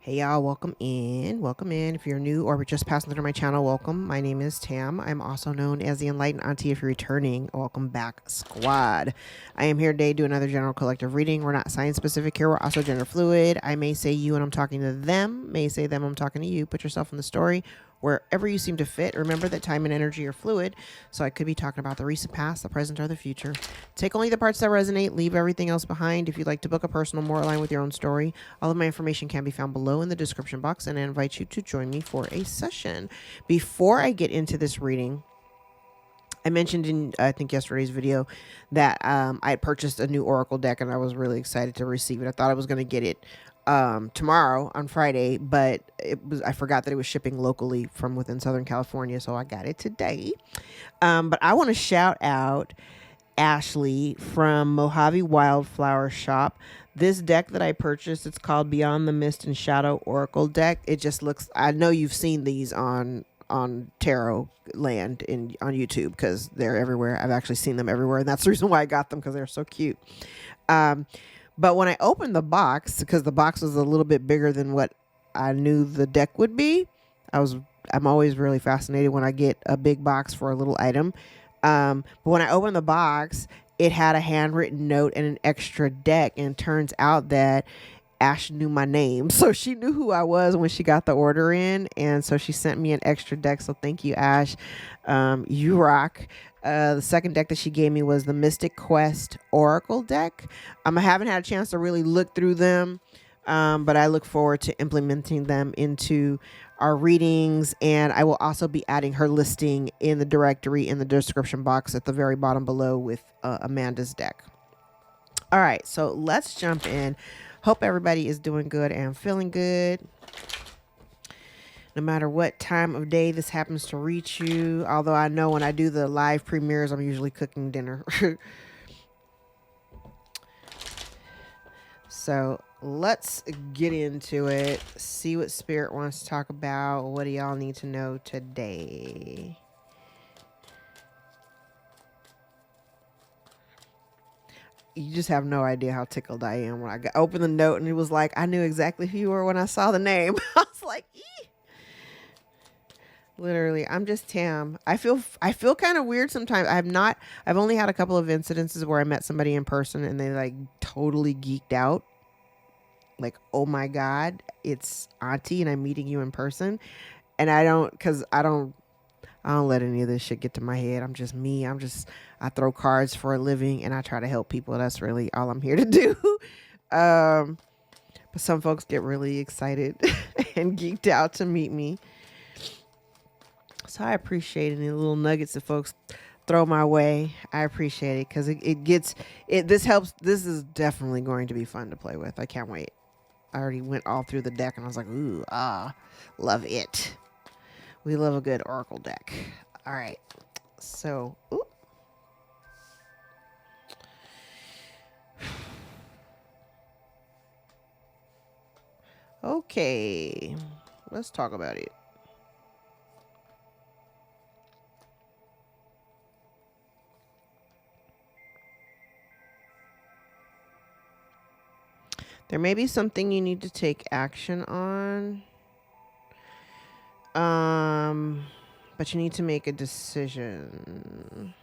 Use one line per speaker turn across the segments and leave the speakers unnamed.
Hey y'all, welcome in. Welcome in. If you're new or just passing through my channel, welcome. My name is Tam. I'm also known as the Enlightened Auntie. If you're returning, welcome back, squad. I am here today to do another general collective reading. We're not science specific here. We're also gender fluid. I may say you and I'm talking to them, may say them, I'm talking to you. Put yourself in the story wherever you seem to fit. Remember that time and energy are fluid, so I could be talking about the recent past, the present, or the future. Take only the parts that resonate, leave everything else behind. If you'd like to book a personal more aligned with your own story, all of my information can be found below in the description box, and I invite you to join me for a session. Before I get into this reading, I mentioned in, I think, yesterday's video that I had purchased a new Oracle deck, and I was really excited to receive it. I thought I was going to get it tomorrow on Friday, but I forgot that it was shipping locally from within Southern California, so I got it today. But I want to shout out Ashley from Mojave Wildflower Shop. This deck that I purchased, it's called Beyond the Mist and Shadow Oracle deck. It just looks, I know you've seen these on Tarot Land on YouTube because they're everywhere. I've actually seen them everywhere, and that's the reason why I got them, because they're so cute. But when I opened the box, because the box was a little bit bigger than what I knew the deck would be, I'm always really fascinated when I get a big box for a little item. But when I opened the box, it had a handwritten note and an extra deck, and it turns out that Ash knew my name. So she knew who I was when she got the order in, and so she sent me an extra deck. So thank you, Ash. You rock. The second deck that she gave me was the Mystic Quest Oracle deck. I haven't had a chance to really look through them, but I look forward to implementing them into our readings, and I will also be adding her listing in the directory in the description box at the very bottom below with Amanda's deck. All right, so let's jump in. Hope everybody is doing good and feeling good, no matter what time of day this happens to reach you. Although I know when I do the live premieres, I'm usually cooking dinner. So let's get into it. See what Spirit wants to talk about. What do y'all need to know today? You just have no idea how tickled I am when I opened the note and it was like, I knew exactly who you were when I saw the name. I was like, ee. Literally, I'm just Tam. I feel kind of weird sometimes. I've only had a couple of incidences where I met somebody in person and they like totally geeked out. Like, oh my God, it's Auntie and I'm meeting you in person. And I don't let any of this shit get to my head. I'm just me. I throw cards for a living and I try to help people. That's really all I'm here to do. But some folks get really excited and geeked out to meet me. So I appreciate any little nuggets that folks throw my way. I appreciate it because this helps. This is definitely going to be fun to play with. I can't wait. I already went all through the deck and I was like, ooh, love it. We love a good Oracle deck. All right. So, ooh. Okay, let's talk about it. There may be something you need to take action on. But you need to make a decision.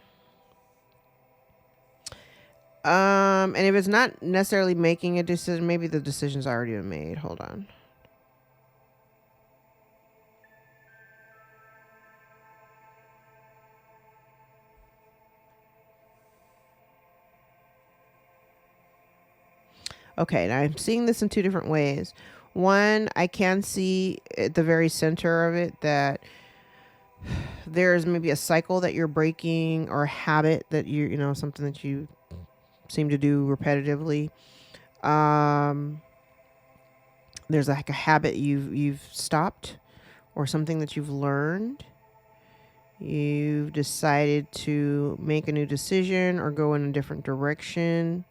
And if it's not necessarily making a decision, maybe the decision's already been made. Hold on. Okay, now I'm seeing this in two different ways. One, I can see at the very center of it that there's maybe a cycle that you're breaking or a habit that something that you seem to do repetitively. There's like a habit you've stopped or something that you've learned. You've decided to make a new decision or go in a different direction.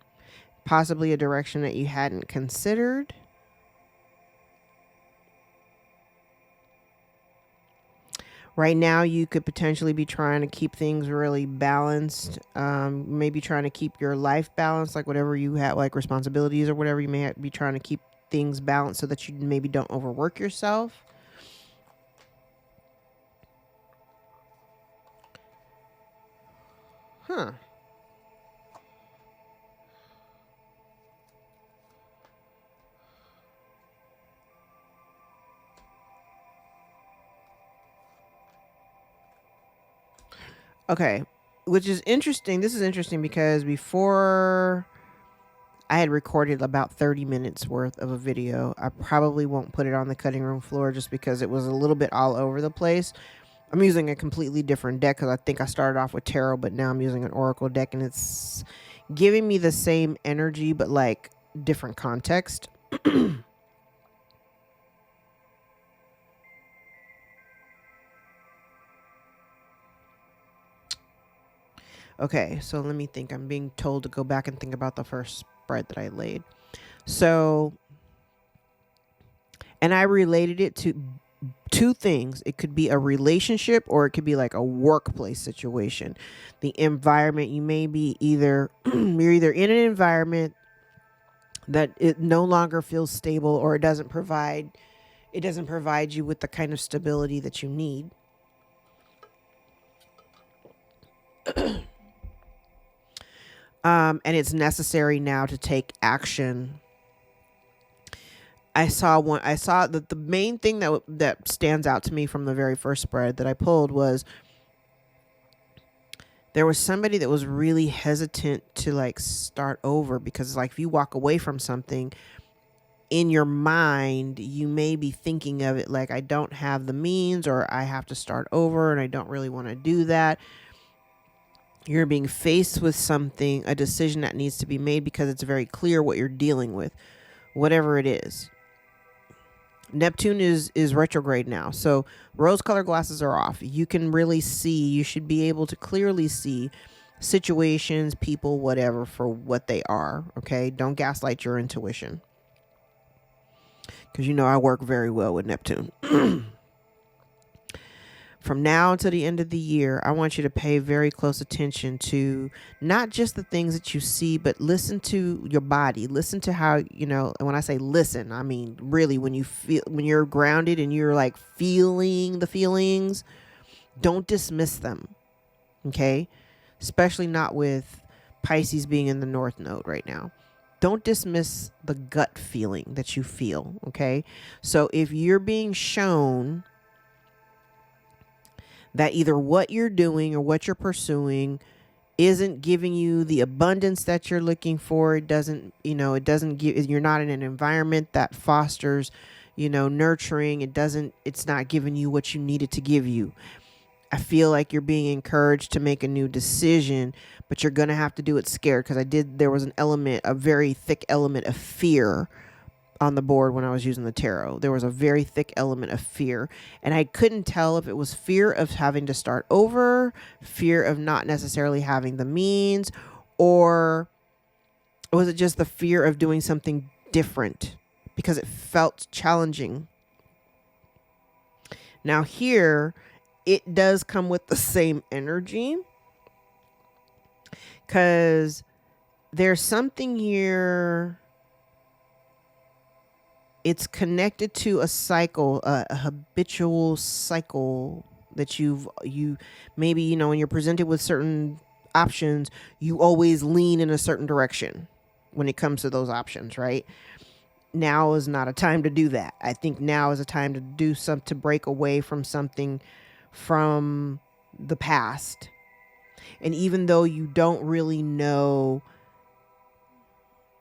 Possibly a direction that you hadn't considered. Right now, you could potentially be trying to keep things really balanced. Maybe trying to keep your life balanced, like whatever you have, like responsibilities or whatever. You may be trying to keep things balanced so that you maybe don't overwork yourself. Huh. Okay, which is interesting. This is interesting because before I had recorded about 30 minutes worth of a video. I probably won't put it on the cutting room floor just because it was a little bit all over the place. I'm using a completely different deck because I think I started off with tarot, but now I'm using an oracle deck and it's giving me the same energy, but like different context. Okay, so let me think. I'm being told to go back and think about the first spread that I laid. So, and I related it to two things. It could be a relationship or it could be like a workplace situation. The environment, you may be either, you're either in an environment that it no longer feels stable or it doesn't provide you with the kind of stability that you need. And it's necessary now to take action. I saw that the main thing that stands out to me from the very first spread that I pulled was there was somebody that was really hesitant to like start over, because like if you walk away from something in your mind, you may be thinking of it like, I don't have the means, or I have to start over and I don't really want to do that. You're being faced with something, a decision that needs to be made because it's very clear what you're dealing with, whatever it is. Neptune is retrograde now. So rose-colored glasses are off. You can really see, you should be able to clearly see situations, people, whatever, for what they are. Okay? Don't gaslight your intuition. Because you know I work very well with Neptune. From now until the end of the year, I want you to pay very close attention to not just the things that you see, but listen to your body. Listen to how, you know, and when I say listen, I mean really when you're grounded and you're like feeling the feelings, don't dismiss them. Okay? Especially not with Pisces being in the North Node right now. Don't dismiss the gut feeling that you feel. Okay? So if you're being shown that either what you're doing or what you're pursuing isn't giving you the abundance that you're looking for, it doesn't give, you're not in an environment that fosters, nurturing, it's not giving you what you need it to give you. I feel like you're being encouraged to make a new decision, but you're going to have to do it scared, because there was a very thick element of fear on the board when I was using the tarot. There was a very thick element of fear, and I couldn't tell if it was fear of having to start over, fear of not necessarily having the means, or was it just the fear of doing something different because it felt challenging. Now here, it does come with the same energy, because there's something here. It's connected to a cycle, a habitual cycle that you maybe, when you're presented with certain options, you always lean in a certain direction when it comes to those options, right? Now is not a time to do that. I think now is a time to to break away from something from the past. And even though you don't really know,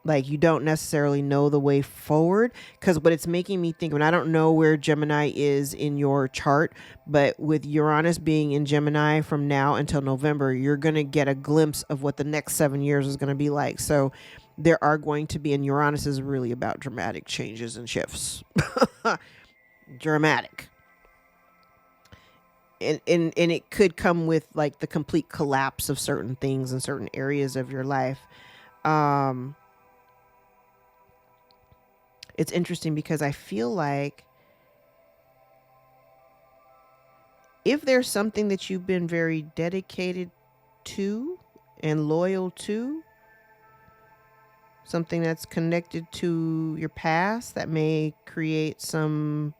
like you don't necessarily know the way forward, because what it's making me think, and I don't know where Gemini is in your chart, but with Uranus being in Gemini from now until November, you're going to get a glimpse of what the next 7 years is going to be like. So there are going to be, and Uranus is really about dramatic changes and shifts. Dramatic. And it could come with like the complete collapse of certain things in certain areas of your life. It's interesting because I feel like if there's something that you've been very dedicated to and loyal to, something that's connected to your past that may create some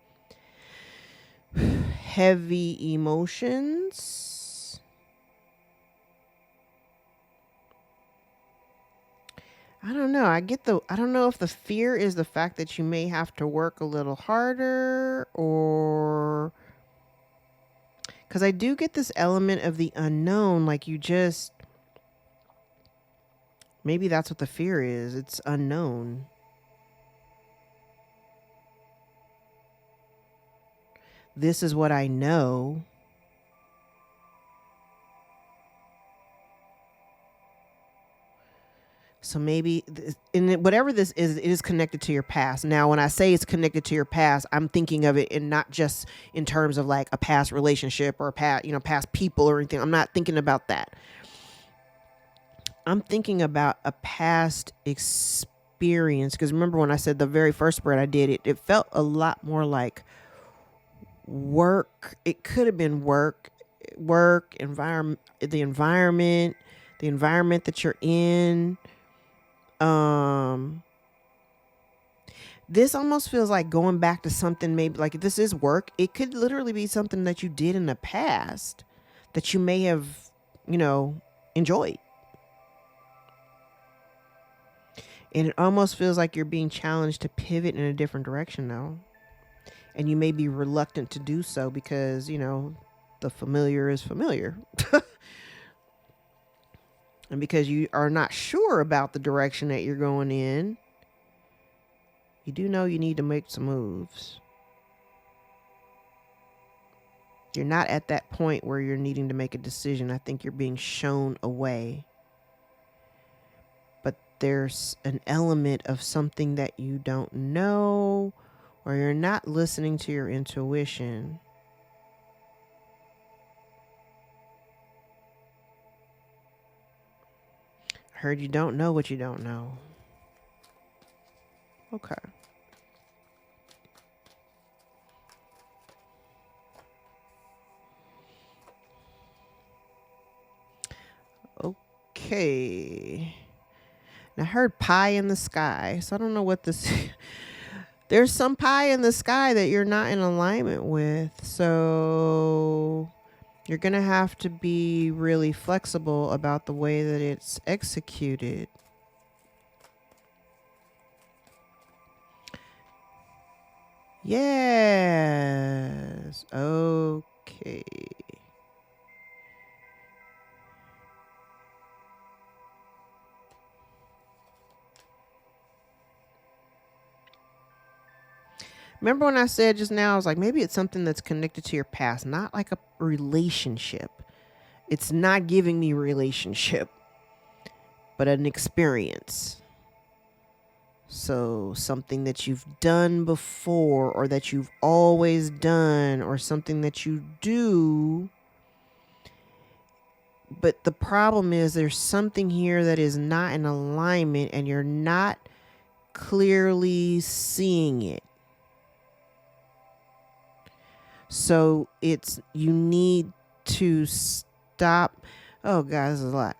heavy emotions. I don't know. I don't know if the fear is the fact that you may have to work a little harder, or because I do get this element of the unknown, like you just, maybe that's what the fear is. It's unknown. This is what I know. So maybe, whatever this is, it is connected to your past. Now, when I say it's connected to your past, I'm thinking of it in not just in terms of like a past relationship or past people or anything. I'm not thinking about that. I'm thinking about a past experience. Because remember when I said the very first spread I did, it felt a lot more like work. It could have been work, environment, the environment that you're in. This almost feels like going back to something, maybe like if this is work, it could literally be something that you did in the past that you may have, enjoyed. And it almost feels like you're being challenged to pivot in a different direction now. And you may be reluctant to do so because, the familiar is familiar. And because you are not sure about the direction that you're going in, you do know you need to make some moves. You're not at that point where you're needing to make a decision. I think you're being shown a way. But there's an element of something that you don't know, or you're not listening to your intuition. I heard you don't know what you don't know. Okay. Okay. And I heard pie in the sky. So I don't know what this there's some pie in the sky that you're not in alignment with. So you're going to have to be really flexible about the way that it's executed. Yes. Okay. Remember when I said just now, I was like, maybe it's something that's connected to your past, not like a relationship. It's not giving me relationship, but an experience. So something that you've done before, or that you've always done, or something that you do. But the problem is there's something here that is not in alignment and you're not clearly seeing it. So you need to stop. Oh God, this is a lot.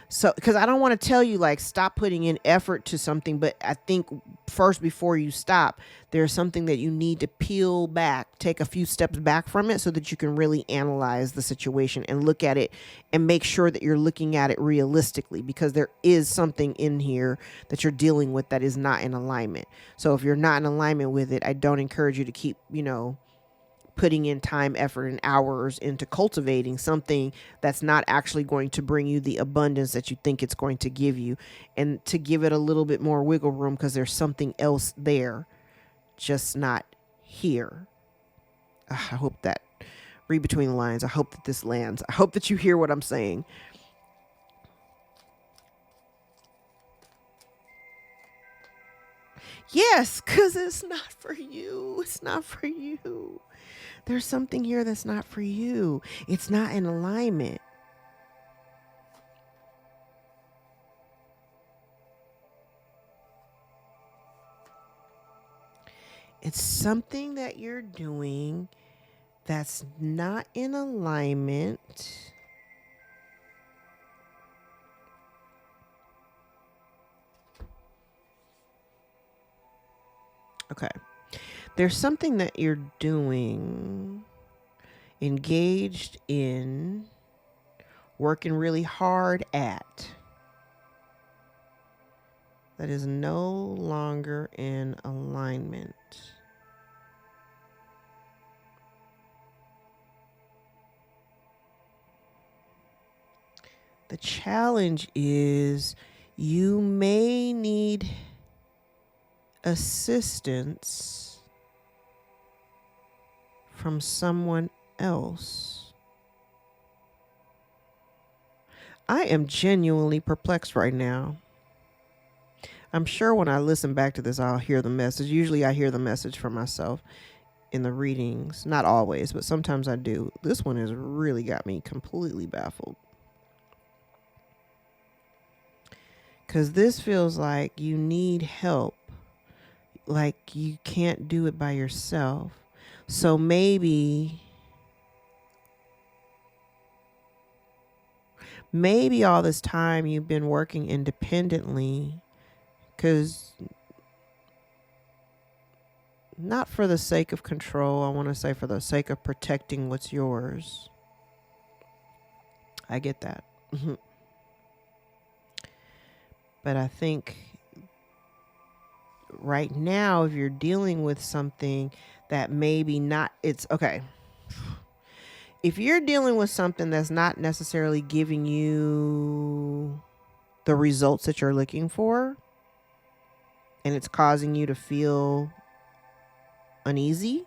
So, because I don't want to tell you like stop putting in effort to something, but I think first before you stop, there's something that you need to peel back, take a few steps back from it so that you can really analyze the situation and look at it and make sure that you're looking at it realistically, because there is something in here that you're dealing with that is not in alignment. So if you're not in alignment with it, I don't encourage you to keep, putting in time, effort, and hours into cultivating something that's not actually going to bring you the abundance that you think it's going to give you, and to give it a little bit more wiggle room because there's something else there, just not here. I hope that, read between the lines. I hope that this lands. I hope that you hear what I'm saying. Yes, because it's not for you. It's not for you. There's something here that's not for you. It's not in alignment. It's something that you're doing that's not in alignment. Okay. There's something that you're doing, engaged in, working really hard at, that is no longer in alignment. The challenge is you may need assistance from someone else. I am genuinely perplexed right now. I'm sure when I listen back to this, I'll hear the message. Usually I hear the message for myself in the readings. Not always, but sometimes I do. This one has really got me completely baffled. Because this feels like you need help. Like you can't do it by yourself. So maybe all this time you've been working independently, because not for the sake of control, I want to say for the sake of protecting what's yours. I get that. But I think right now, if you're dealing with something that maybe not, it's okay. If you're dealing with something that's not necessarily giving you the results that you're looking for, and it's causing you to feel uneasy,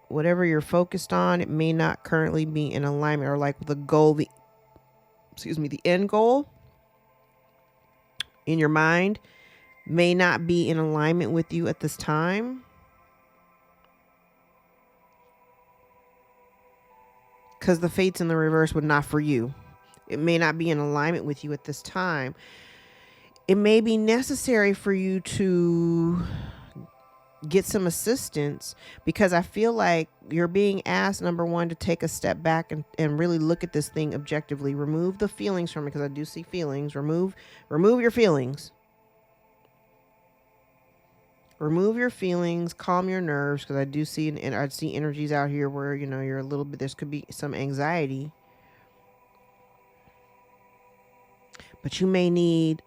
whatever you're focused on, it may not currently be in alignment, or like the goal, the end goal in your mind may not be in alignment with you at this time. Because the fates in the reverse would not for you. It may not be in alignment with you at this time. It may be necessary for you to get some assistance, because I feel like you're being asked, number one, to take a step back and really look at this thing objectively. Remove the feelings from it, because I do see feelings. Remove your feelings. Remove your feelings, calm your nerves, because I do see, and I see energies out here where, you're a little bit, there could be some anxiety. But you may need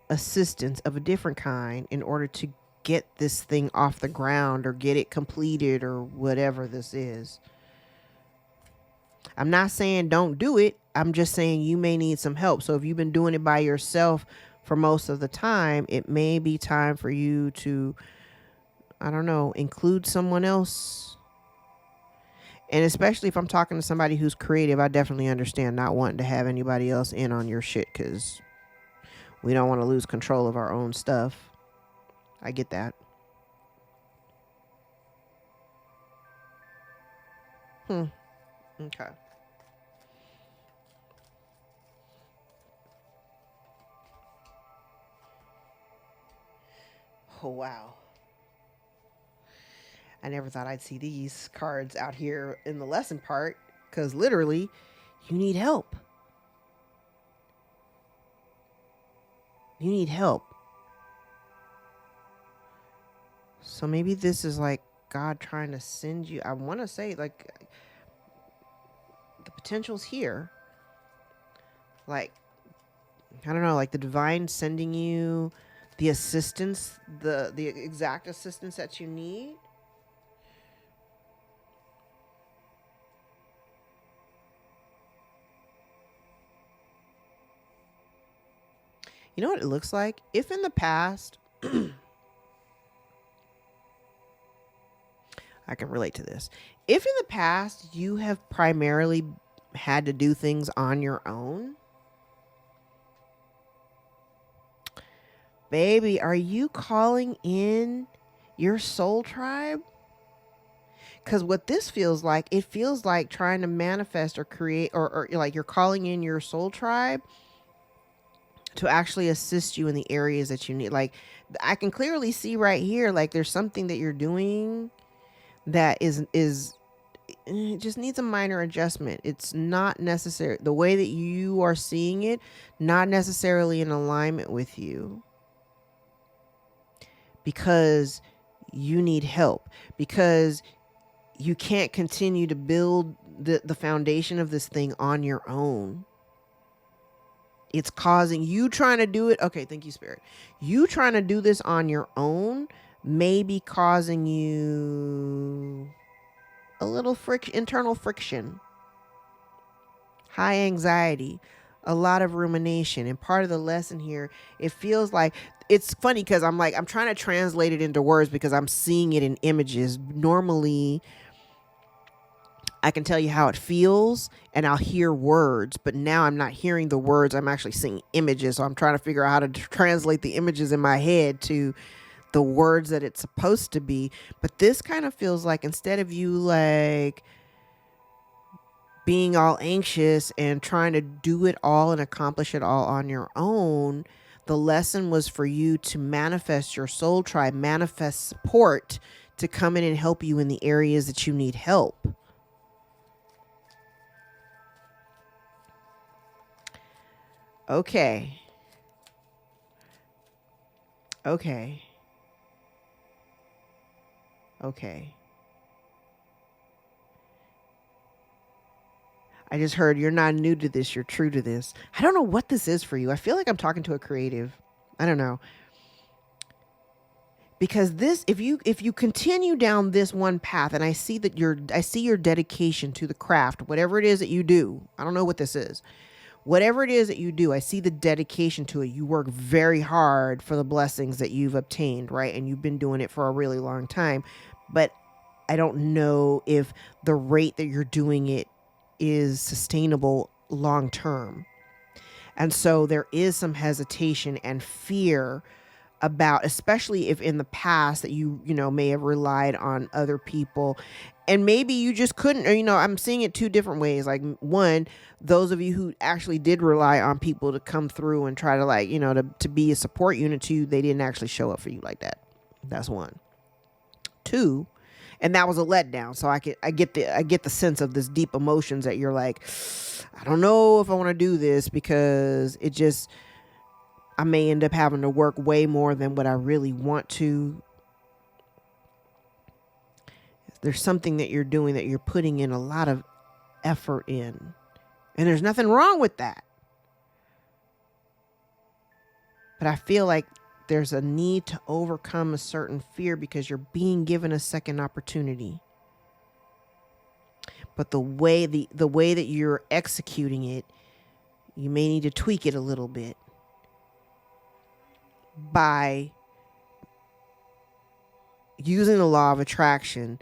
assistance of a different kind in order to get this thing off the ground, or get it completed, or whatever this is. I'm not saying don't do it. I'm just saying you may need some help. So if you've been doing it by yourself for most of the time, it may be time for you to, I don't know, include someone else. And especially if I'm talking to somebody who's creative, I definitely understand not wanting to have anybody else in on your shit, because we don't want to lose control of our own stuff. I get that. Okay. Oh, wow. I never thought I'd see these cards out here in the lesson part, because literally, you need help. You need help. So maybe this is like God trying to send you. I want to say, like, the potential's here. Like, I don't know, like the divine sending you the assistance, the exact assistance that you need. You know what it looks like? If in the past, I can relate to this. If in the past you have primarily had to do things on your own, baby, are you calling in your soul tribe? Because what this feels like, it feels like trying to manifest or create, or like you're calling in your soul tribe to actually assist you in the areas that you need. Like, I can clearly see right here, like there's something that you're doing that is it just needs a minor adjustment. It's not necessary. The way that you are seeing it, not necessarily in alignment with you. because you need help, because you can't continue to build the foundation of this thing on your own. It's causing you trying to do it. Okay, thank you, Spirit. You trying to do this on your own may be causing you a little internal friction, high anxiety, a lot of rumination. And part of the lesson here, it feels like, it's funny because I'm trying to translate it into words because I'm seeing it in images. Normally, I can tell you how it feels and I'll hear words, but now I'm not hearing the words. I'm actually seeing images. So I'm trying to figure out how to translate the images in my head to the words that it's supposed to be. But this kind of feels like, instead of you like being all anxious and trying to do it all and accomplish it all on your own, the lesson was for you to manifest your soul tribe, manifest support to come in and help you in the areas that you need help. Okay. Okay. Okay. I just heard you're not new to this, you're true to this. I don't know what this is for you. I feel like I'm talking to a creative. I don't know. Because this, if you continue down this one path, and I see your dedication to the craft, whatever it is that you do. I don't know what this is. Whatever it is that you do, I see the dedication to it. You work very hard for the blessings that you've obtained, right? And you've been doing it for a really long time. But I don't know if the rate that you're doing it is sustainable long term. And so there is some hesitation and fear about, especially if in the past that you may have relied on other people, and maybe you just couldn't, or I'm seeing it two different ways. Like, one, those of you who actually did rely on people to come through and try to to be a support unit to you, they didn't actually show up for you like that. That's one. Two, and that was a letdown. So I get the sense of this deep emotions that you're like, I don't know if I want to do this, because I may end up having to work way more than what I really want to. There's something that you're doing that you're putting in a lot of effort in. And there's nothing wrong with that. But I feel like there's a need to overcome a certain fear because you're being given a second opportunity. But the way that you're executing it, you may need to tweak it a little bit by using the law of attraction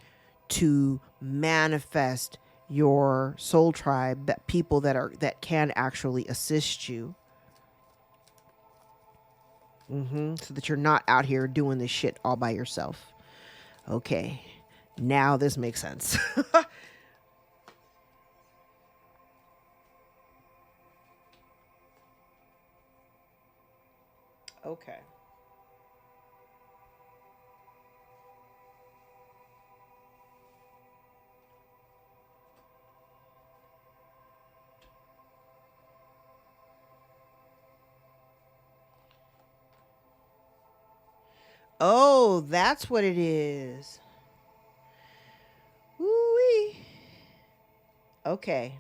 to manifest your soul tribe, that people that can actually assist you. So that you're not out here doing this shit all by yourself. Okay. Now this makes sense. Okay. Oh, that's what it is. Woo-wee. Okay.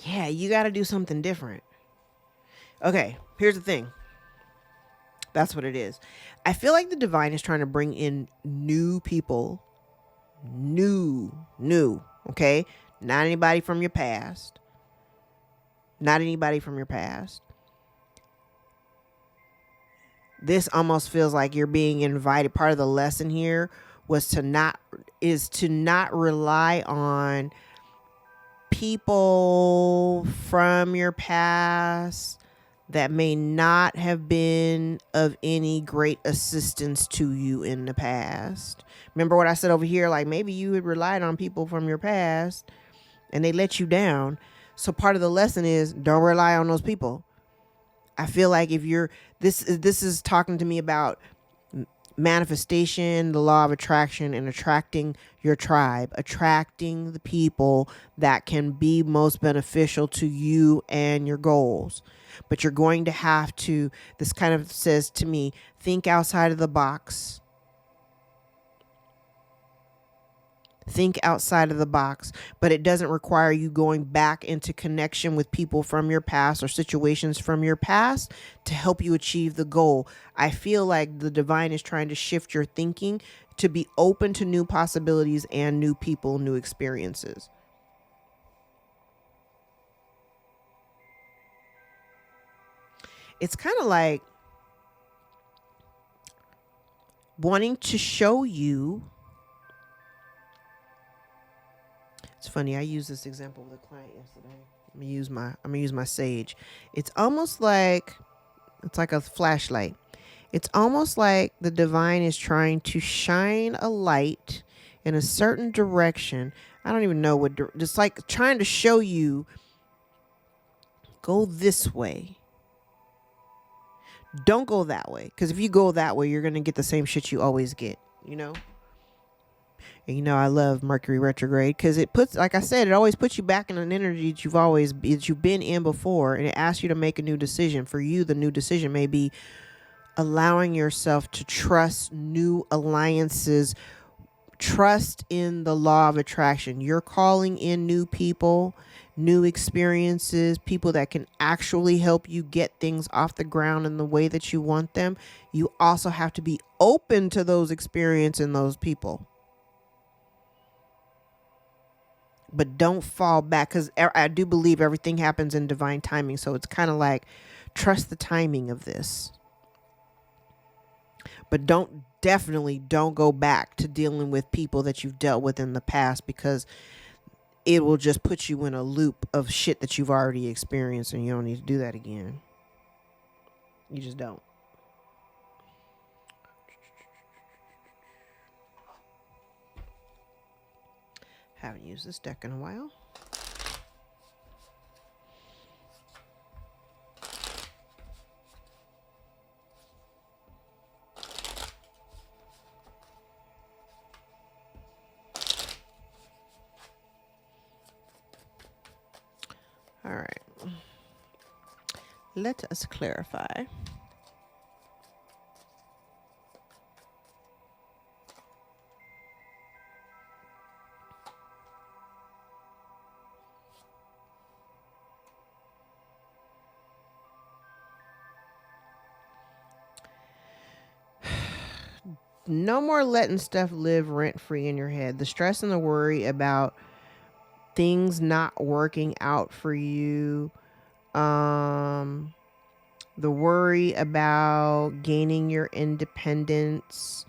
Yeah, you got to do something different. Okay, here's the thing. That's what it is. I feel like the divine is trying to bring in new people. New. Okay? Not anybody from your past. This almost feels like you're being invited. Part of the lesson here was to not rely on people from your past that may not have been of any great assistance to you in the past. Remember what I said over here? Like, maybe you had relied on people from your past and they let you down. So part of the lesson is, don't rely on those people. I feel like if you're, this is talking to me about manifestation, the law of attraction, and attracting your tribe, attracting the people that can be most beneficial to you and your goals. But you're going to have to, this kind of says to me, think outside of the box. Think outside of the box, but it doesn't require you going back into connection with people from your past or situations from your past to help you achieve the goal. I feel like the divine is trying to shift your thinking to be open to new possibilities and new people, new experiences. It's kind of like wanting to show you. It's funny, I used this example with a client yesterday. I'm gonna use my sage. It's almost like it's like a flashlight. It's almost like the divine is trying to shine a light in a certain direction. I don't even know what, just like trying to show you, go this way. Don't go that way. Because if you go that way, you're going to get the same shit you always get, you know? And you know, I love Mercury retrograde because it puts, like I said, it always puts you back in an energy that you've been in before, and it asks you to make a new decision. For you, the new decision may be allowing yourself to trust new alliances, trust in the law of attraction. You're calling in new people, new experiences, people that can actually help you get things off the ground in the way that you want them. You also have to be open to those experiences and those people. But don't fall back, because I do believe everything happens in divine timing. So it's kind of like, trust the timing of this. But definitely don't go back to dealing with people that you've dealt with in the past, because it will just put you in a loop of shit that you've already experienced, and you don't need to do that again. You just don't. Haven't used this deck in a while. All right. Let us clarify. No more letting stuff live rent-free in your head. The stress and the worry about things not working out for you, the worry about gaining your independence,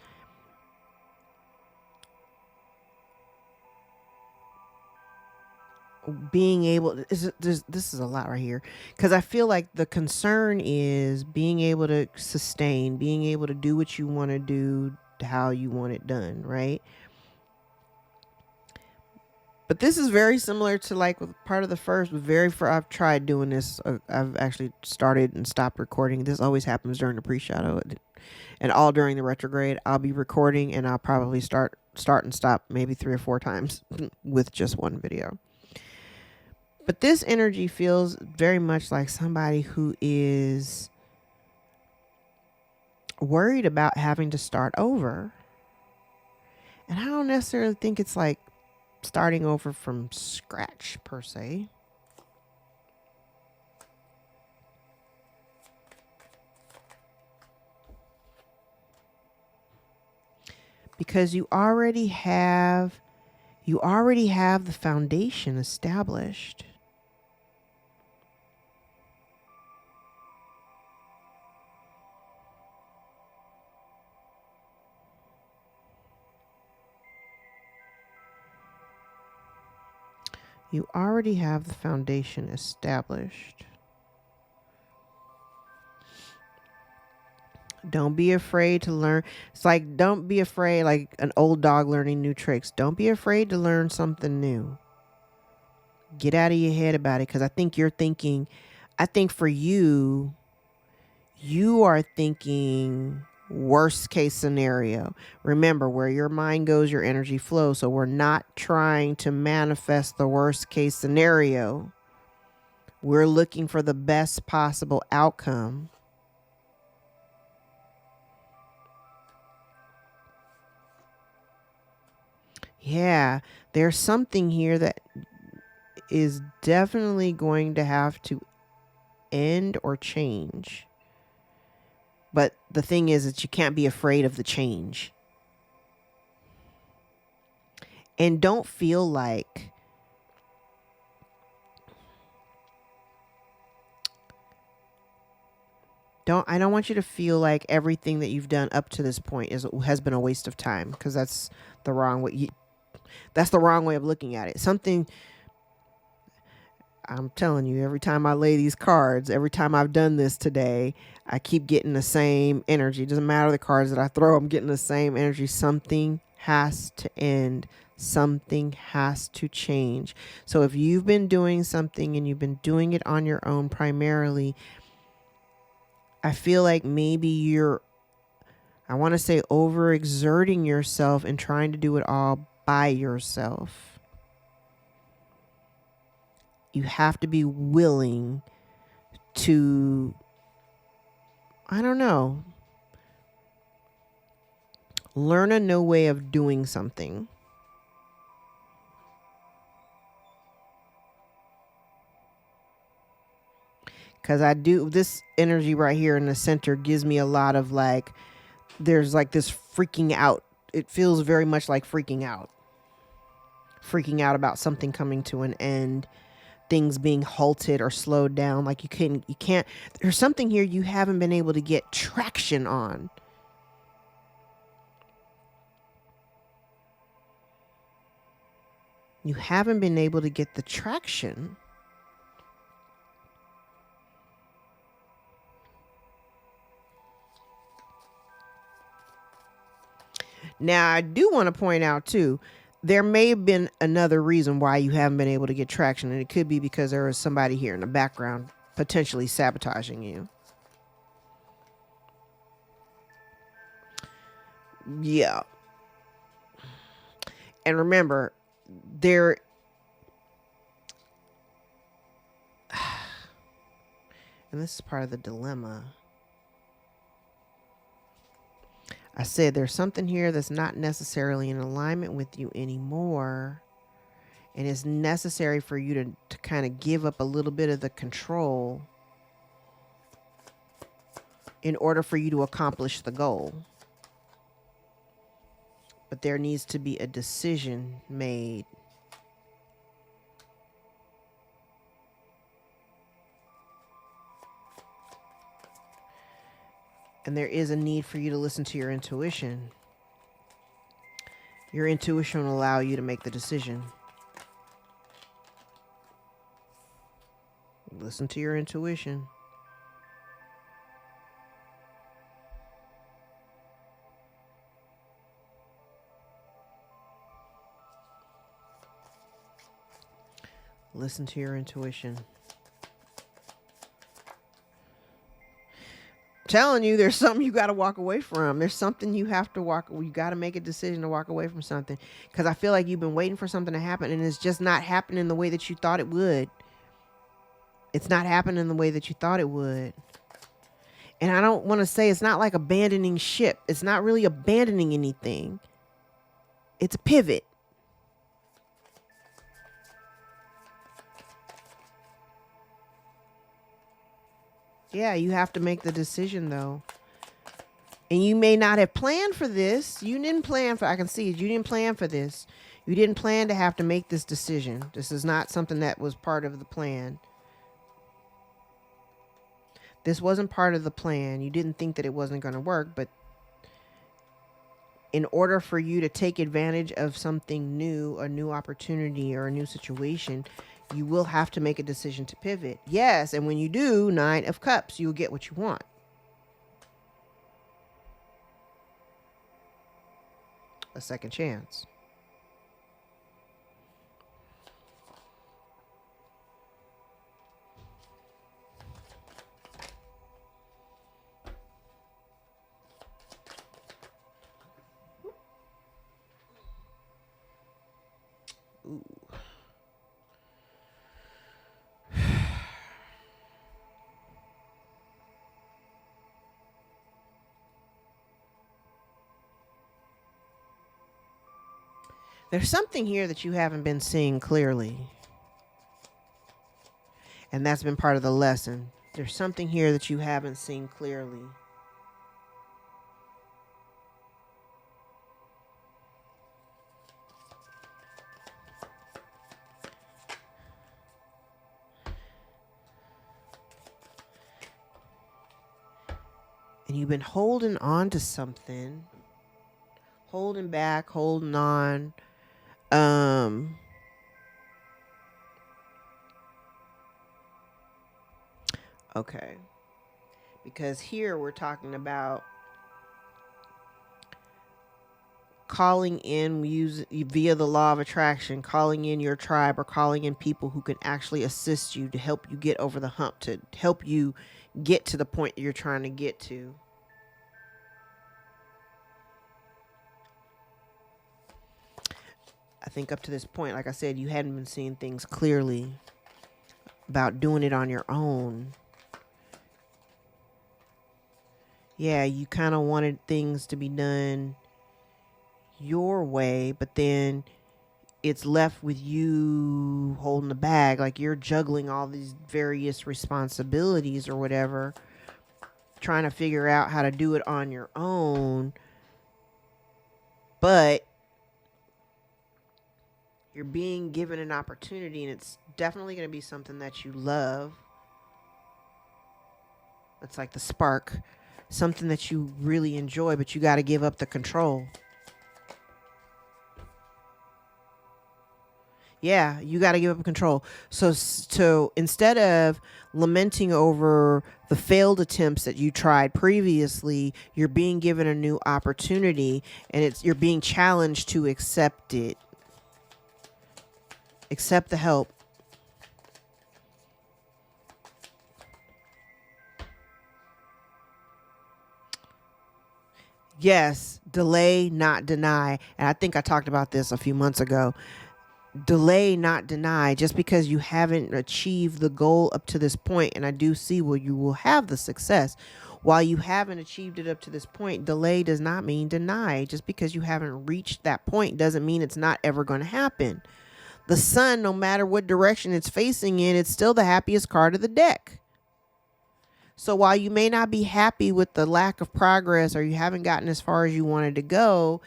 being able, this is a lot right here, because I feel like the concern is being able to sustain, being able to do what you want to do, how you want it done, right? But this is very similar to like with part of the first, I've tried doing this. I've actually started and stopped recording. This always happens during the pre-shadow and all during the retrograde. I'll be recording and I'll probably start and stop maybe 3 or 4 times with just one video. But this energy feels very much like somebody who is worried about having to start over. And I don't necessarily think it's like starting over from scratch per se. Because you already have the foundation established. You already have the foundation established. Don't be afraid to learn. It's like, don't be afraid, like an old dog learning new tricks. Don't be afraid to learn something new. Get out of your head about it, because I think for you, you are thinking, Worst case scenario. Remember, where your mind goes, your energy flows. So we're not trying to manifest the worst case scenario. We're looking for the best possible outcome. Yeah, there's something here that is definitely going to have to end or change. But the thing is that you can't be afraid of the change. And don't feel like I don't want you to feel like everything that you've done up to this point has been a waste of time, because that's the wrong way. That's the wrong way of looking at it. Something, I'm telling you, every time I lay these cards, every time I've done this today, I keep getting the same energy. It doesn't matter the cards that I throw, I'm getting the same energy. Something has to end. Something has to change. So if you've been doing something and you've been doing it on your own primarily, I feel like maybe I want to say overexerting yourself and trying to do it all by yourself. You have to be willing to, I don't know, learn a new way of doing something. Because this energy right here in the center gives me a lot of like, there's like this freaking out. It feels very much like freaking out. Freaking out about something coming to an end. Things being halted or slowed down. Like you can't, there's something here you haven't been able to get traction on. You haven't been able to get the traction. Now, I do want to point out too, there may have been another reason why you haven't been able to get traction. And it could be because there is somebody here in the background potentially sabotaging you. Yeah. And remember, and this is part of the dilemma. I said there's something here that's not necessarily in alignment with you anymore. And it's necessary for you to kind of give up a little bit of the control in order for you to accomplish the goal. But there needs to be a decision made. And there is a need for you to listen to your intuition. Your intuition will allow you to make the decision. Listen to your intuition. Listen to your intuition. Telling you, there's something you got to walk away from. There's something you have to you got to make a decision to walk away from something, because I feel like you've been waiting for something to happen and it's just not happening the way that you thought it would. It's not happening the way that you thought it would. And I don't want to say it's not like abandoning ship. It's not really abandoning anything. It's a pivot. Yeah, you have to make the decision though. And you may not have planned for this. You didn't plan for, I can see it. You didn't plan for this. You didn't plan to have to make this decision. This is not something that was part of the plan. This wasn't part of the plan. You didn't think that it wasn't going to work, but in order for you to take advantage of something new, a new opportunity or a new situation, you will have to make a decision to pivot. Yes, and when you do, 9 of Cups, you'll get what you want. A second chance. Ooh. There's something here that you haven't been seeing clearly. And that's been part of the lesson. There's something here that you haven't seen clearly. And you've been holding on to something. Holding back, holding on. Okay. Because here we're talking about calling in via the law of attraction, calling in your tribe or calling in people who can actually assist you to help you get over the hump, to help you get to the point that you're trying to get to. I think up to this point, like I said, you hadn't been seeing things clearly about doing it on your own. Yeah, you kind of wanted things to be done your way, but then it's left with you holding the bag, like you're juggling all these various responsibilities or whatever, trying to figure out how to do it on your own, but you're being given an opportunity, and it's definitely going to be something that you love. It's like the spark, something that you really enjoy, but you got to give up the control. Yeah, you got to give up control. So instead of lamenting over the failed attempts that you tried previously, you're being given a new opportunity, and you're being challenged to accept it. Accept the help. Yes, delay, not deny. And I think I talked about this a few months ago. Delay, not deny. Just because you haven't achieved the goal up to this point, and I do see where you will have the success. While you haven't achieved it up to this point, delay does not mean deny. Just because you haven't reached that point doesn't mean it's not ever going to happen. The sun, no matter what direction it's facing in, it's still the happiest card of the deck. So while you may not be happy with the lack of progress, or you haven't gotten as far as you wanted to go,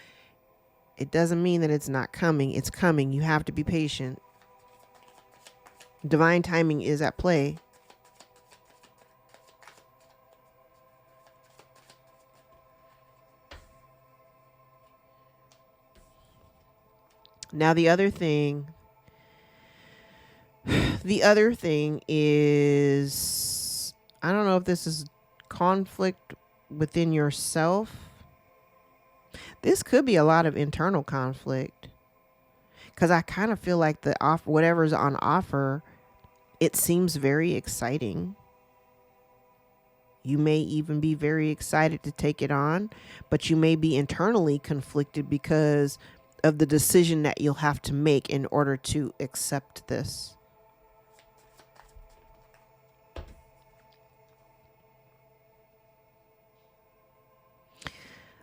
it doesn't mean that it's not coming. It's coming. You have to be patient. Divine timing is at play. Now the other thing is, I don't know if this is conflict within yourself. This could be a lot of internal conflict, because I kind of feel like whatever's on offer, it seems very exciting. You may even be very excited to take it on, but you may be internally conflicted because of the decision that you'll have to make in order to accept this.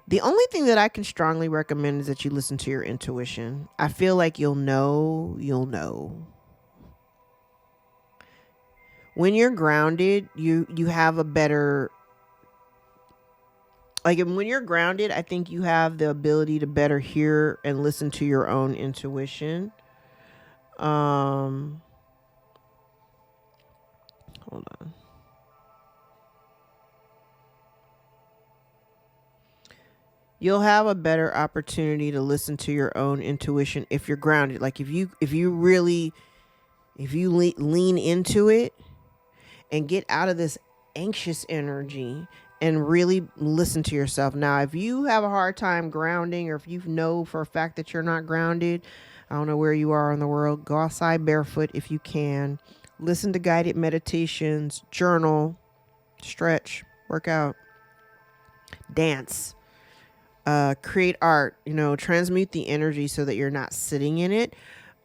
The only thing that I can strongly recommend is that you listen to your intuition. I feel like you'll know. When you're grounded, you have a better, like when you're grounded, I think you have the ability to better hear and listen to your own intuition. Hold on. You'll have a better opportunity to listen to your own intuition if you're grounded. Like if you lean into it and get out of this anxious energy and really listen to yourself. Now, if you have a hard time grounding, or if you know for a fact that you're not grounded, I don't know where you are in the world, go outside barefoot if you can. Listen to guided meditations, journal, stretch, work out, dance. Create art, transmute the energy so that you're not sitting in it.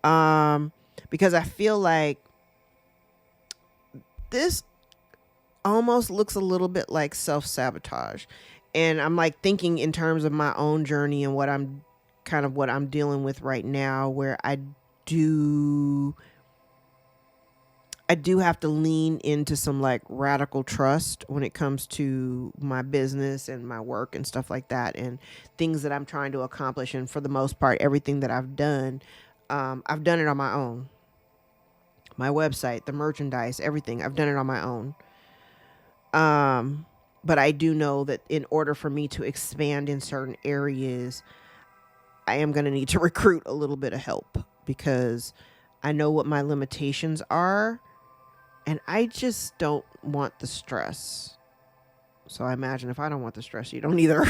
Because I feel like this almost looks a little bit like self-sabotage. And I'm like thinking in terms of my own journey and what I'm dealing with right now, where do I do have to lean into some like radical trust when it comes to my business and my work and stuff like that, and things that I'm trying to accomplish. And for the most part, everything that I've done it on my own. My website, the merchandise, everything, I've done it on my own. But I do know that in order for me to expand in certain areas, I am going to need to recruit a little bit of help, because I know what my limitations are. And I just don't want the stress. So I imagine if I don't want the stress, you don't either.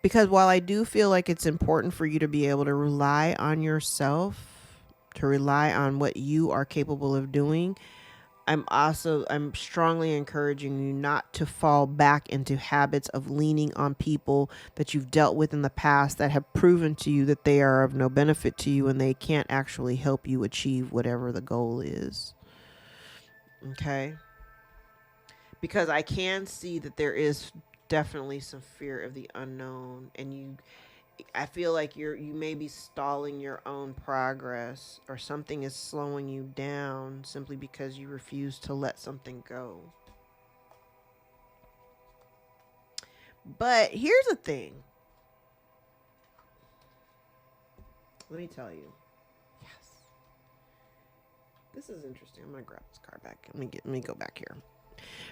Because while I do feel like it's important for you to be able to rely on yourself, to rely on what you are capable of doing, I'm strongly encouraging you not to fall back into habits of leaning on people that you've dealt with in the past that have proven to you that they are of no benefit to you and they can't actually help you achieve whatever the goal is. Okay? Because I can see that there is definitely some fear of the unknown, and I feel like you may be stalling your own progress, or something is slowing you down simply because you refuse to let something go. But here's the thing. Let me tell you. Yes. This is interesting. I'm going to grab this card back. Let me go back here.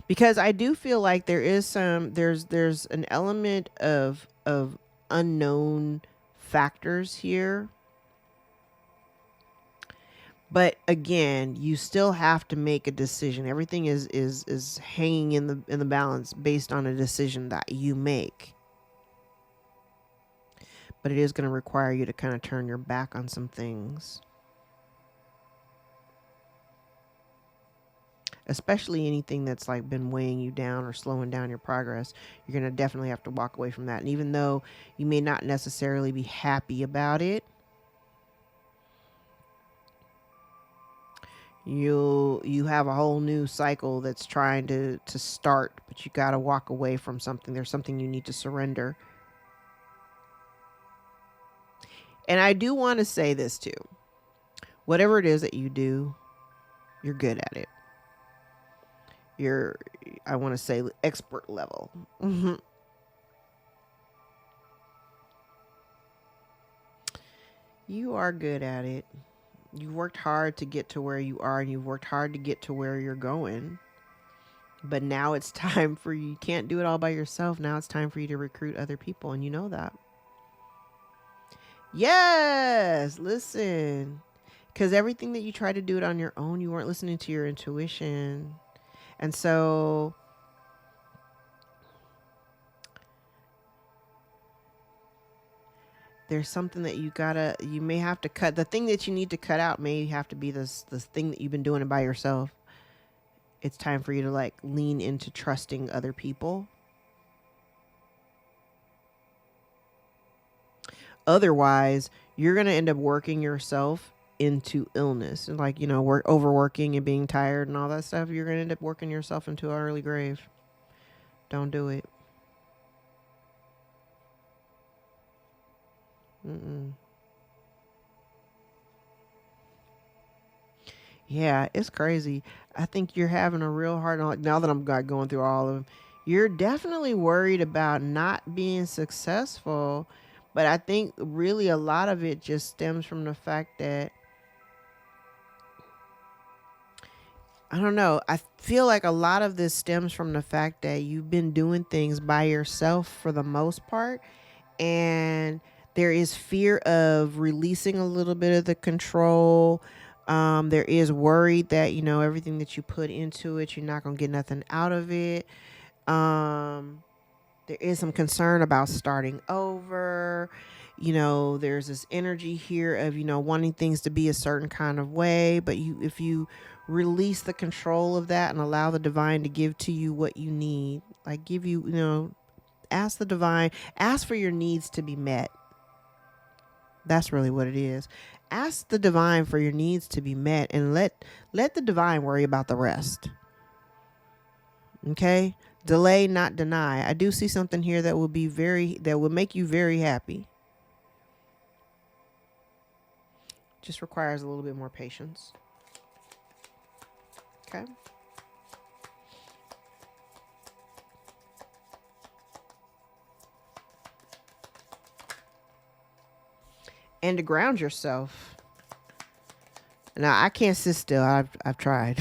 Because I do feel like there's an element of unknown factors here. But again, you still have to make a decision. Everything is hanging in the balance based on a decision that you make. But it is going to require you to kind of turn your back on some things. Especially anything that's like been weighing you down or slowing down your progress. You're going to definitely have to walk away from that. And even though you may not necessarily be happy about it, you have a whole new cycle that's trying to start, but you got to walk away from something. There's something you need to surrender. And I do want to say this too. Whatever it is that you do, you're good at it. You're, I want to say, expert level. You are good at it. You've worked hard to get to where you are, and you've worked hard to get to where you're going. But now it's time for you. You can't do it all by yourself. Now it's time for you to recruit other people, and you know that. Yes, listen. Because everything that you try to do it on your own, you weren't listening to your intuition. And so there's something that you may have to cut. The thing that you need to cut out may have to be this thing that you've been doing it by yourself. It's time for you to like lean into trusting other people. Otherwise, you're going to end up working yourself into illness, and like, overworking and being tired and all that stuff. You're going to end up working yourself into an early grave. Don't do it. Yeah, it's crazy. I think you're having a real hard, like, now that I'm going through all of them, you're definitely worried about not being successful. But I think really a lot of it just stems from the fact that, I don't know, I feel like a lot of this stems from the fact that you've been doing things by yourself for the most part. And there is fear of releasing a little bit of the control. There is worry that, everything that you put into it, you're not going to get nothing out of it. There is some concern about starting over. There's this energy here of, wanting things to be a certain kind of way. But if you release the control of that and allow the divine to give to you what you need. Like give you, ask the divine, ask for your needs to be met. That's really what it is. Ask the divine for your needs to be met and let the divine worry about the rest. Okay? Delay, not deny. I do see something here that will make you very happy. Just requires a little bit more patience. Okay? And to ground yourself. Now, I can't sit still. I've tried.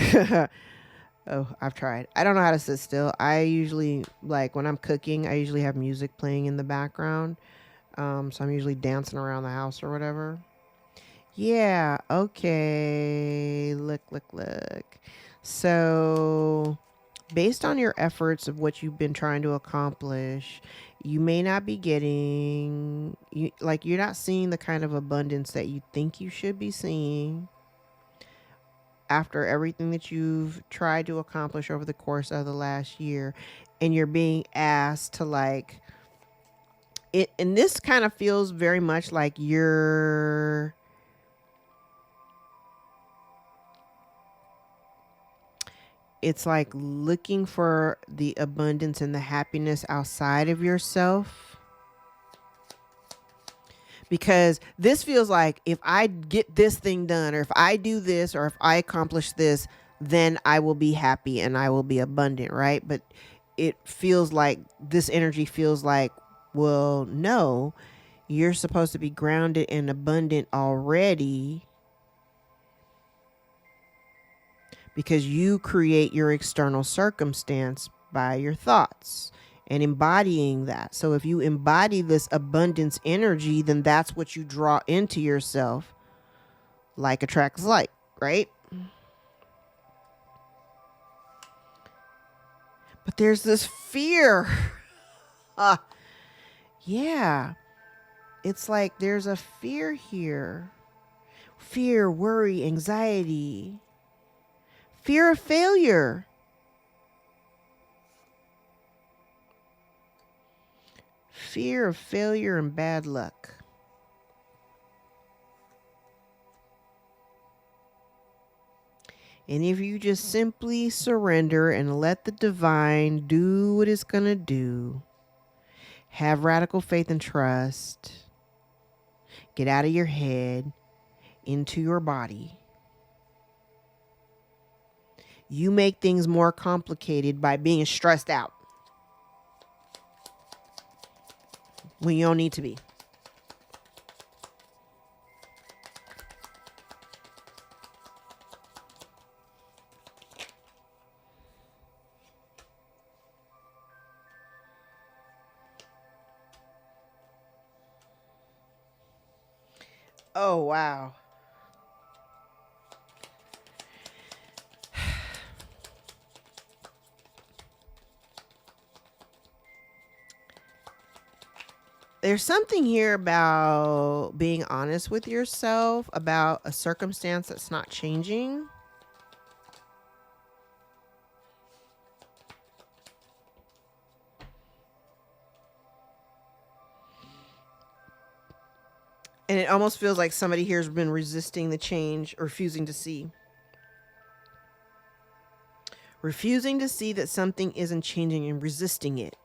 I've tried. I don't know how to sit still. I usually, like when I'm cooking, I usually have music playing in the background. So I'm usually dancing around the house or whatever. Yeah, okay. Look. So, based on your efforts of what you've been trying to accomplish, you may not be you're not seeing the kind of abundance that you think you should be seeing after everything that you've tried to accomplish over the course of the last year. And you're being asked to like it. And this kind of feels very much like it's like looking for the abundance and the happiness outside of yourself. Because this feels like if I get this thing done, or if I do this, or if I accomplish this, then I will be happy and I will be abundant, right? But it feels like this energy feels like, well, no, you're supposed to be grounded and abundant already because you create your external circumstance by your thoughts and embodying that. So if you embody this abundance energy, then that's what you draw into yourself. Like attracts like, right? But there's this fear. Yeah. It's like there's a fear here. Fear, worry, anxiety. Fear of failure. Fear of failure and bad luck. And if you just simply surrender and let the divine do what it's going to do, have radical faith and trust, get out of your head, into your body. You make things more complicated by being stressed out when you don't need to be. Oh, wow. There's something here about being honest with yourself about a circumstance that's not changing. And it almost feels like somebody here has been resisting the change or refusing to see. Refusing to see that something isn't changing and resisting it.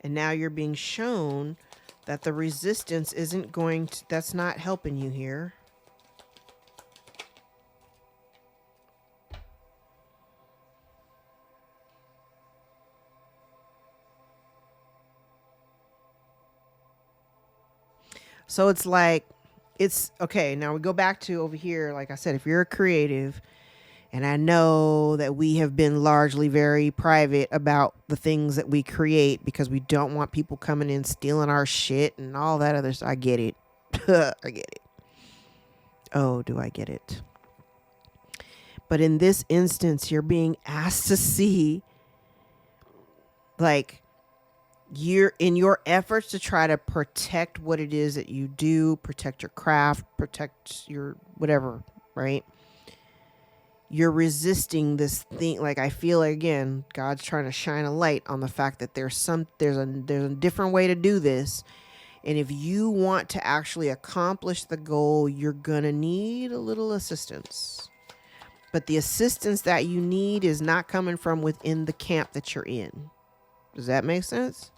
And now you're being shown that the resistance isn't going to, that's not helping you here. So it's like, it's okay. Now we go back to over here. Like I said, if you're a creative, and I know that we have been largely very private about the things that we create because we don't want people coming in stealing our shit and all that other stuff. I get it. I get it. Oh, do I get it? But in this instance, you're being asked to see, like, you're in your efforts to try to protect what it is that you do, protect your craft, protect your whatever, right? You're resisting this thing. Like, I feel like, again, God's trying to shine a light on the fact that there's a different way to do this. And if you want to actually accomplish the goal, you're gonna need a little assistance. But the assistance that you need is not coming from within the camp that you're in. Does that make sense?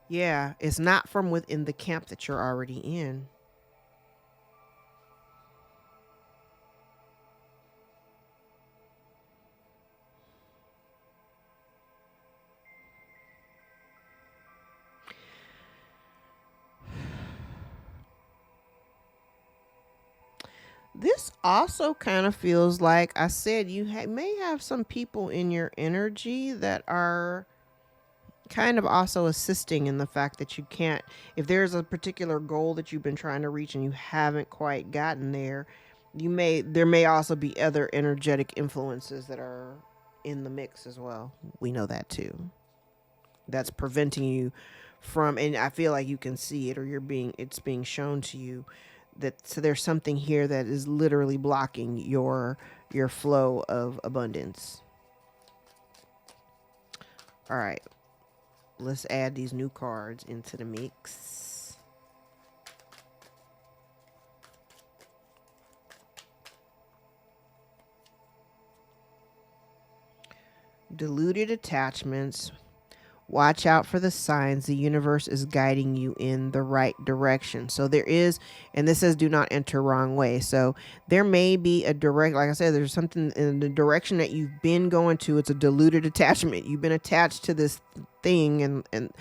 Yeah, it's not from within the camp that you're already in. This also kind of feels like I said you may have some people in your energy that are kind of also assisting in the fact that you can't, if there's a particular goal that you've been trying to reach and you haven't quite gotten there, there may also be other energetic influences that are in the mix as well. We know that too. That's preventing you from, and I feel like you can see it, or it's being shown to you that, so there's something here that is literally blocking your flow of abundance. All right, let's add these new cards into the mix. Diluted attachments. Watch out for the signs. The universe is guiding you in the right direction. So there is, and this says do not enter wrong way. So there may be a direct, like I said, there's something in the direction that you've been going to. It's a diluted attachment. You've been attached to this thing, and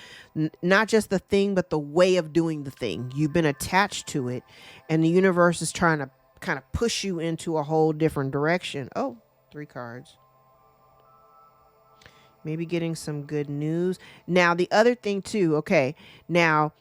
not just the thing, but the way of doing the thing. You've been attached to it, and the universe is trying to kind of push you into a whole different direction. Oh, 3 cards. Maybe getting some good news. Now, the other thing too, okay. Now,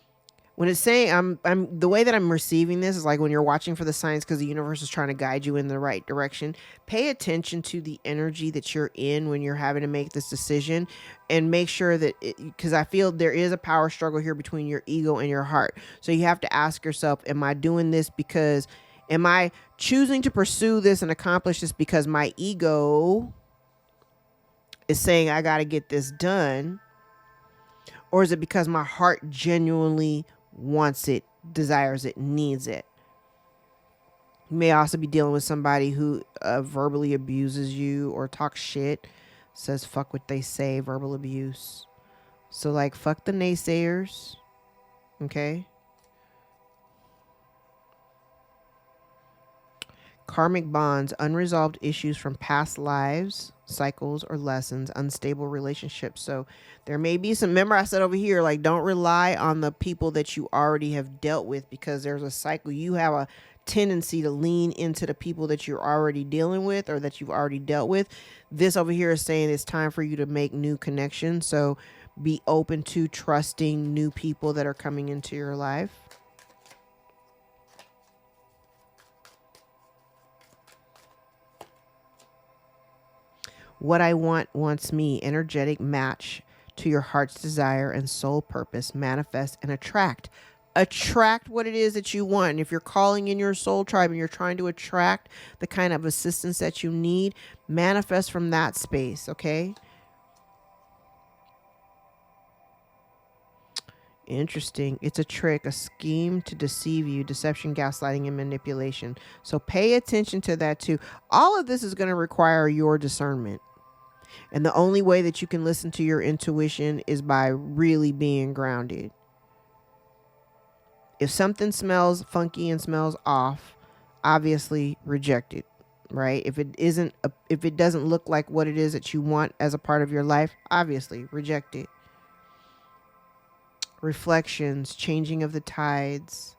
when it's saying I'm the way that I'm receiving this is like when you're watching for the signs because the universe is trying to guide you in the right direction. Pay attention to the energy that you're in when you're having to make this decision, and make sure that, because I feel there is a power struggle here between your ego and your heart. So you have to ask yourself, am I doing this because, am I choosing to pursue this and accomplish this because my ego is saying I got to get this done? Or is it because my heart genuinely wants it, desires it, needs it? You may also be dealing with somebody who verbally abuses you or talks shit, says fuck what they say, verbal abuse. So like, fuck the naysayers, okay? Karmic bonds, unresolved issues from past lives, cycles, or lessons, unstable relationships. So there may be some, remember I said over here, like, don't rely on the people that you already have dealt with, because there's a cycle. You have a tendency to lean into the people that you're already dealing with or that you've already dealt with. This over here is saying it's time for you to make new connections. So be open to trusting new people that are coming into your life. What I want wants me. Energetic match to your heart's desire and soul purpose. Manifest and attract. Attract what it is that you want. And if you're calling in your soul tribe and you're trying to attract the kind of assistance that you need, manifest from that space, okay? Interesting. It's a trick, a scheme to deceive you, deception, gaslighting, and manipulation. So pay attention to that too. All of this is going to require your discernment. And the only way that you can listen to your intuition is by really being grounded. If something smells funky and smells off, obviously reject it, right? If it doesn't look like what it is that you want as a part of your life, obviously reject it. Reflections, changing of the tides,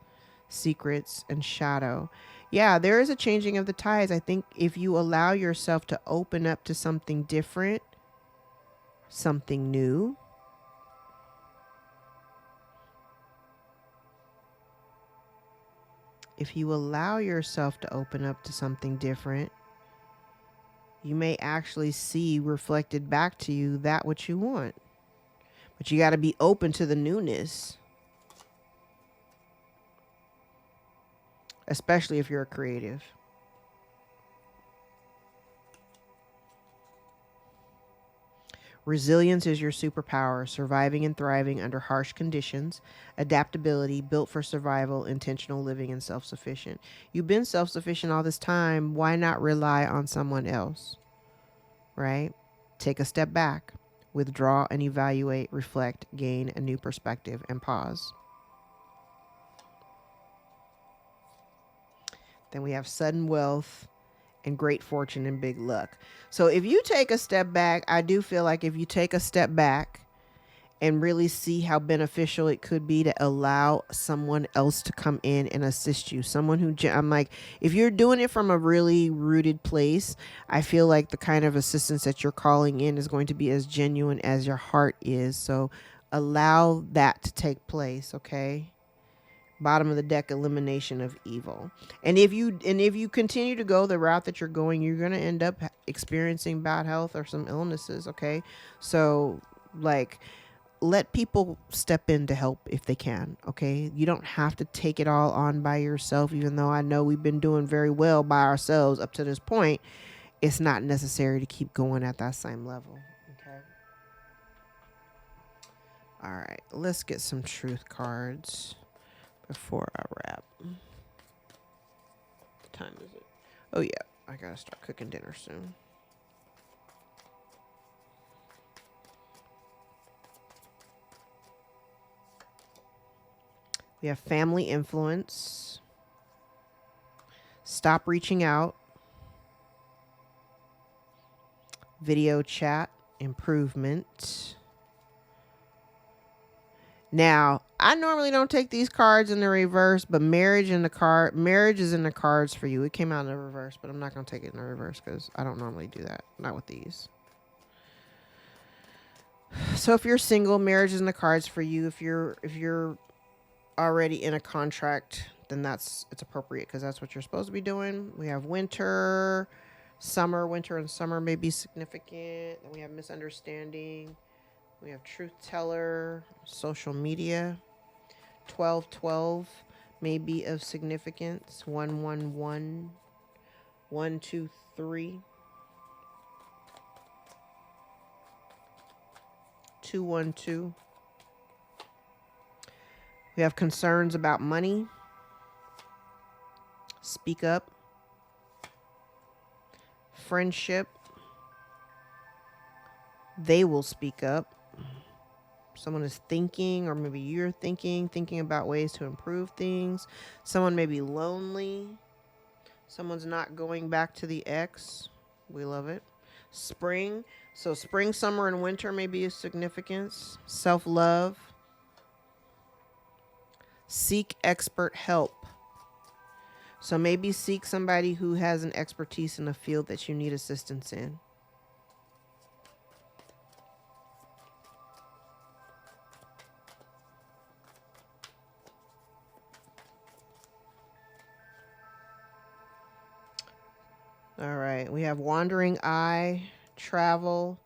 secrets, and shadow. Yeah, there is a changing of the tides. I think if you allow yourself to open up to something different, something new, if you allow yourself to open up to something different, you may actually see reflected back to you that what you want. But you got to be open to the newness. Especially if you're a creative. Resilience is your superpower, surviving and thriving under harsh conditions, adaptability, built for survival, intentional living, and self-sufficient. You've been self-sufficient all this time. Why not rely on someone else? Right? Take a step back, withdraw and evaluate, reflect, gain a new perspective, and pause. Then we have sudden wealth and great fortune and big luck. So if you take a step back, I do feel like if you take a step back and really see how beneficial it could be to allow someone else to come in and assist you. Someone who, I'm like, if you're doing it from a really rooted place, I feel like the kind of assistance that you're calling in is going to be as genuine as your heart is. So allow that to take place, okay? Bottom of the deck, elimination of evil. And if you continue to go the route that you're going, you're going to end up experiencing bad health or some illnesses, okay? So like, let people step in to help if they can, okay? You don't have to take it all on by yourself, even though I know we've been doing very well by ourselves up to this point. It's not necessary to keep going at that same level, okay? All right, let's get some truth cards before I wrap. What time is it? Oh yeah, I gotta start cooking dinner soon. We have family influence. Stop reaching out. Video chat improvement. Now, I normally don't take these cards in the reverse, but marriage is in the cards for you. It came out in the reverse, but I'm not going to take it in the reverse because I don't normally do that. Not with these. So if you're single, marriage is in the cards for you. If you're already in a contract, then it's appropriate because that's what you're supposed to be doing. We have winter, summer. Winter and summer may be significant. Then we have misunderstanding. We have truth teller, social media. 1212 may be of significance. 111, 123, 212. We have concerns about money. Speak up. Friendship. They will speak up. Someone is thinking, or maybe you're thinking about ways to improve things. Someone may be lonely. Someone's not going back to the ex. We love it. Spring. So spring, summer, and winter may be of significance. Self-love. Seek expert help. So maybe seek somebody who has an expertise in a field that you need assistance in. All right, we have wandering eye, travel,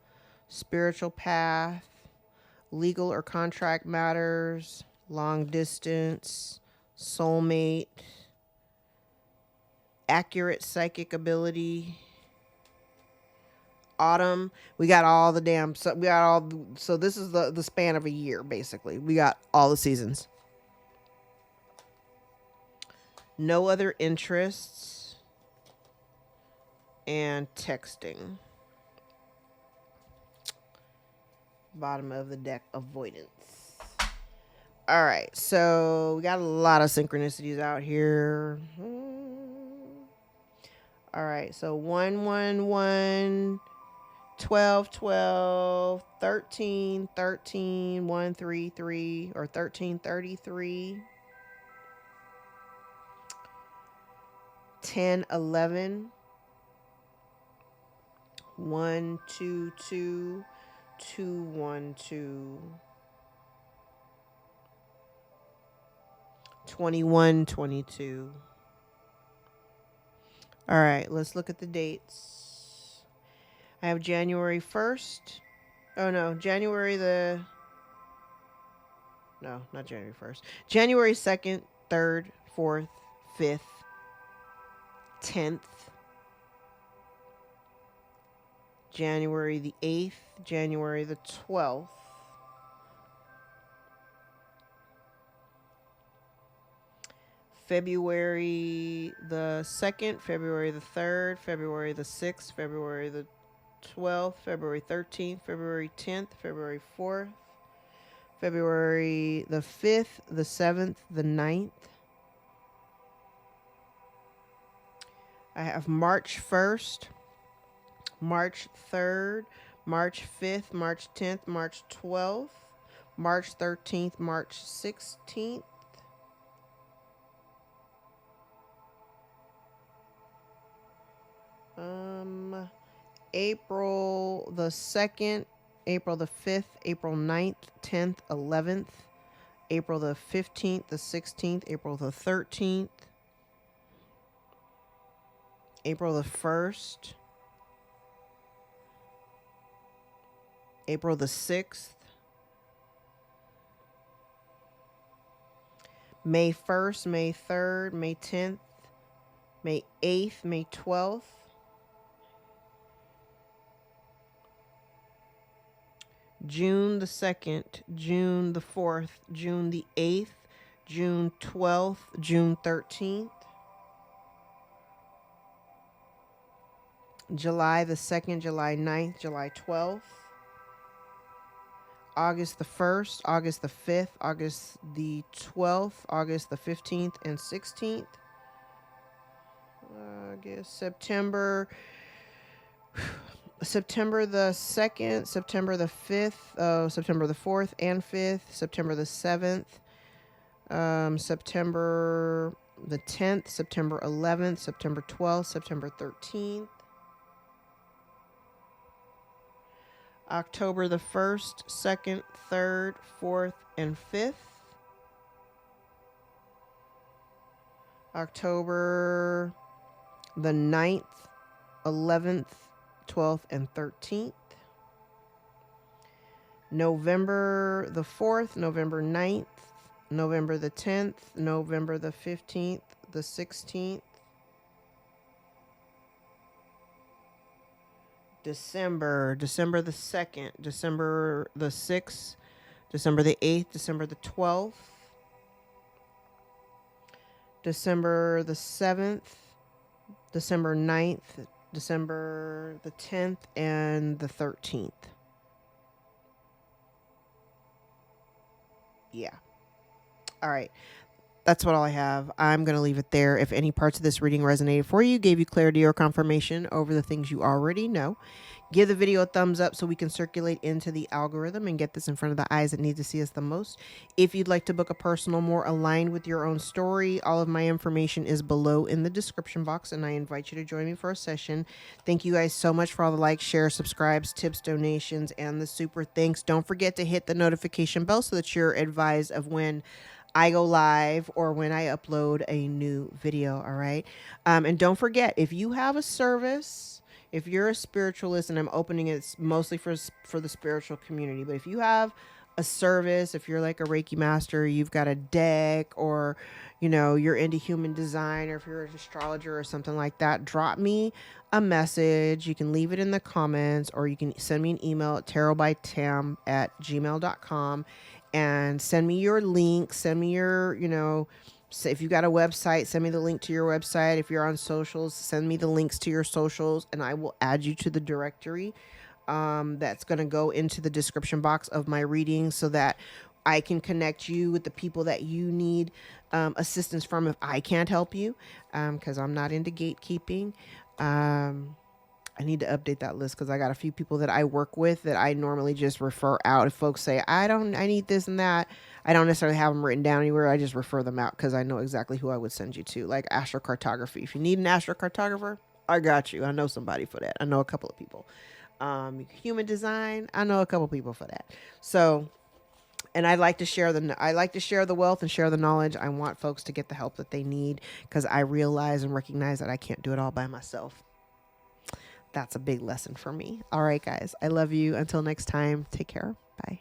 spiritual path, legal or contract matters, long distance, soulmate, accurate psychic ability. Autumn, we got all the damn, so this is the span of a year, basically. We got all the seasons. No other interests. And texting. Bottom of the deck, avoidance. All right, so we got a lot of synchronicities out here. All right, so 111, 12, 12, 13, 13, 133, or 1333, 10, 11, 1, 2, 2, 2, 1, 2, 21, 22. All right, let's look at the dates. I have January 1st. Oh no, no, not January 1st. January 2nd, 3rd, 4th, 5th, 10th. January the 8th, January the 12th. February the 2nd, February the 3rd, February the 6th, February the 12th, February 13th, February 10th, February 4th, February the 5th, the 7th, the 9th. I have March 1st, March 3rd, March 5th, March 10th, March 12th, March 13th, March 16th. April the 2nd, April the 5th, April 9th, 10th, 11th, April the 15th, the 16th, April the 13th, April the 1st, April the 6th, May 1st, May 3rd, May 10th, May 8th, May 12th, June the 2nd, June the 4th, June the 8th, June 12th, June 13th, July the 2nd, July 9th, July 12th, August the 1st, August the 5th, August the 12th, August the 15th and 16th, August, September the 2nd, September the 5th, September the 4th and 5th, September the 7th, September the 10th, September 11th, September 12th, September 13th, October the 1st, 2nd, 3rd, 4th, and 5th, October the 9th, 11th, 12th, and 13th, November the 4th, November 9th, November the 10th, November the 15th, the 16th, December the 2nd, December the 6th, December the 8th, December the 12th, December the 7th, December 9th, December the 10th, and the 13th. Yeah. All right. That's what all I have. I'm going to leave it there. If any parts of this reading resonated for you, gave you clarity or confirmation over the things you already know, give the video a thumbs up so we can circulate into the algorithm and get this in front of the eyes that need to see us the most. If you'd like to book a personal more aligned with your own story, all of my information is below in the description box, and I invite you to join me for a session. Thank you guys so much for all the likes, shares, subscribes, tips, donations, and the super thanks. Don't forget to hit the notification bell so that you're advised of when I go live or when I upload a new video. All right. And don't forget, if you have a service, if you're a spiritualist, and I'm opening it mostly for the spiritual community, but if you have a service, if you're like a Reiki master, you've got a deck, or, you know, you're into human design, or if you're an astrologer or something like that, drop me a message. You can leave it in the comments, or you can send me an email at tarotbytam@gmail.com and send me your link. Send me your, you know, if you got a website, send me the link to your website. If you're on socials, send me the links to your socials, and I will add you to the directory that's going to go into the description box of my reading, so that I can connect you with the people that you need assistance from if I can't help you, because I'm not into gatekeeping. I need to update that list, because I got a few people that I work with that I normally just refer out. If folks say, I need this and that, I don't necessarily have them written down anywhere. I just refer them out because I know exactly who I would send you to, like astrocartography. If you need an astrocartographer, I got you. I know somebody for that. I know a couple of people. Human design, I know a couple of people for that. So, and I like to share the wealth and share the knowledge. I want folks to get the help that they need, because I realize and recognize that I can't do it all by myself. that's a big lesson for me. All right, guys. I love you. Until next time, take care. Bye.